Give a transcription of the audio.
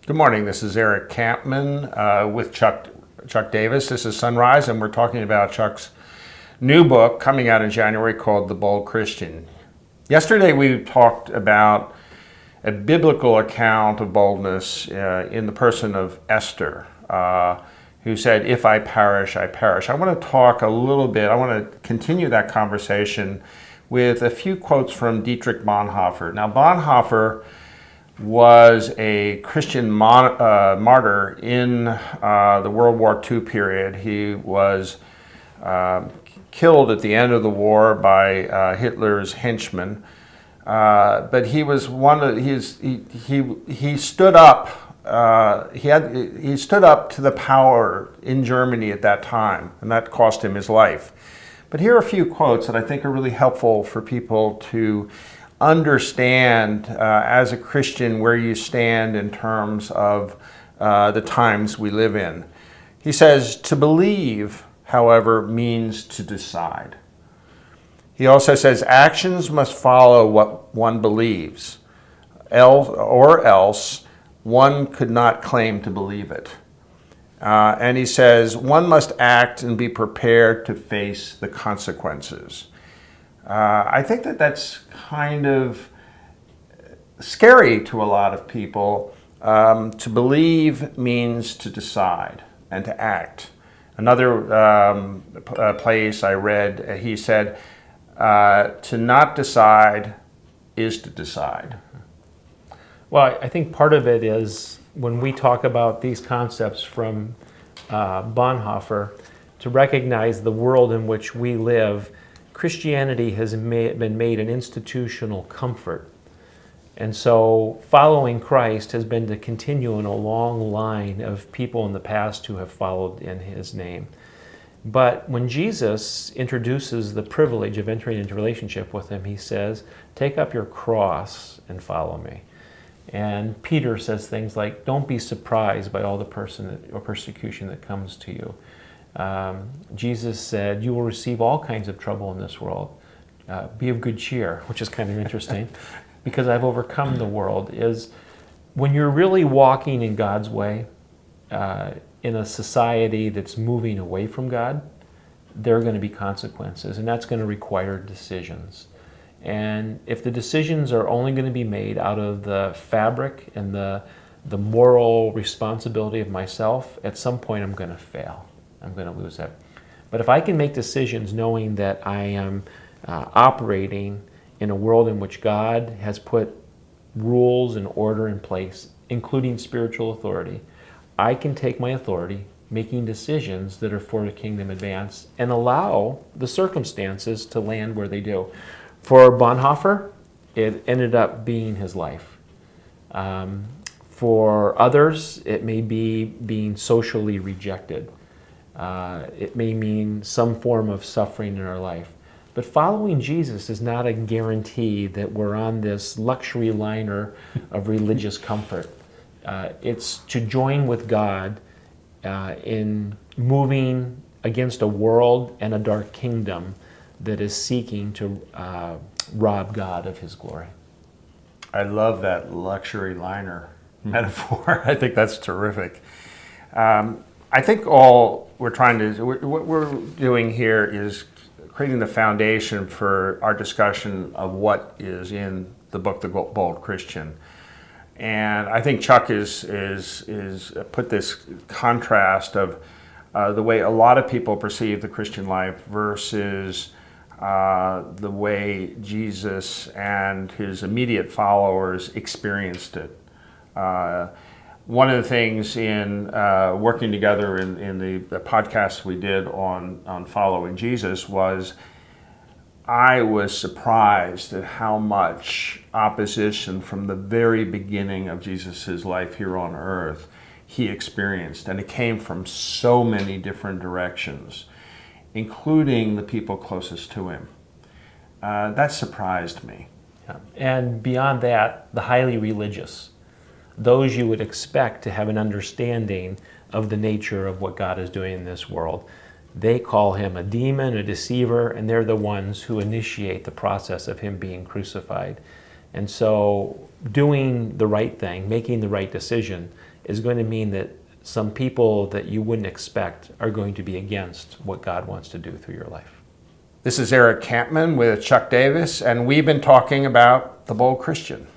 Good morning. This is Eric Kampmann with Chuck Davis. This is Sunrise, and we're talking about Chuck's new book coming out in January called The Bold Christian. Yesterday we talked about a biblical account of boldness in the person of Esther, who said, "If I perish, I perish." I want to talk a little bit, I want to continue that conversation with a few quotes from Dietrich Bonhoeffer. Now, Bonhoeffer was a Christian martyr in the World War II period. He was killed at the end of the war by Hitler's henchmen, but he was one of he stood up. He stood up to the power in Germany at that time, and that cost him his life. But here are a few quotes that I think are really helpful for people to understand as a Christian where you stand in terms of the times we live in. He says, "To believe, however, means to decide." He also says, "Actions must follow what one believes, else one could not claim to believe it." And he says, "One must act and be prepared to face the consequences." I think that that's kind of scary to a lot of people. To believe means to decide and to act. Another place I read, he said, "To not decide is to decide." Well, I think part of it is when we talk about these concepts from Bonhoeffer, to recognize the world in which we live. Christianity has been made an institutional comfort. And so following Christ has been to continue in a long line of people in the past who have followed in his name. But when Jesus introduces the privilege of entering into relationship with him, he says, "Take up your cross and follow me." And Peter says things like, "Don't be surprised by all the persecution that comes to you." Jesus said, "You will receive all kinds of trouble in this world. Be of good cheer," which is kind of interesting, because I've overcome the world. Is when you're really walking in God's way, in a society that's moving away from God, there are going to be consequences, and that's going to require decisions. And if the decisions are only going to be made out of the fabric and the moral responsibility of myself, at some point I'm going to fail. I'm going to lose it. But if I can make decisions knowing that I am operating in a world in which God has put rules and order in place, including spiritual authority, I can take my authority, making decisions that are for the kingdom advance, and allow the circumstances to land where they do. For Bonhoeffer, it ended up being his life. For others, it may be being socially rejected. It may mean some form of suffering in our life. But following Jesus is not a guarantee that we're on this luxury liner of religious comfort. It's to join with God in moving against a world and a dark kingdom that is seeking to rob God of his glory. I love that luxury liner metaphor. I think that's terrific. I think all what we're doing here is creating the foundation for our discussion of what is in the book, The Bold Christian. And I think Chuck is put this contrast of the way a lot of people perceive the Christian life versus the way Jesus and his immediate followers experienced it. One of the things in working together in the podcast we did on following Jesus was I was surprised at how much opposition from the very beginning of Jesus' life here on earth he experienced. And it came from so many different directions, including the people closest to him. That surprised me. Yeah. And beyond that, the highly religious, those you would expect to have an understanding of the nature of what God is doing in this world. They call him a demon, a deceiver, and they're the ones who initiate the process of him being crucified. And so doing the right thing, making the right decision, is going to mean that some people that you wouldn't expect are going to be against what God wants to do through your life. This is Eric Kampmann with Chuck Davis, and we've been talking about the Bold Christian.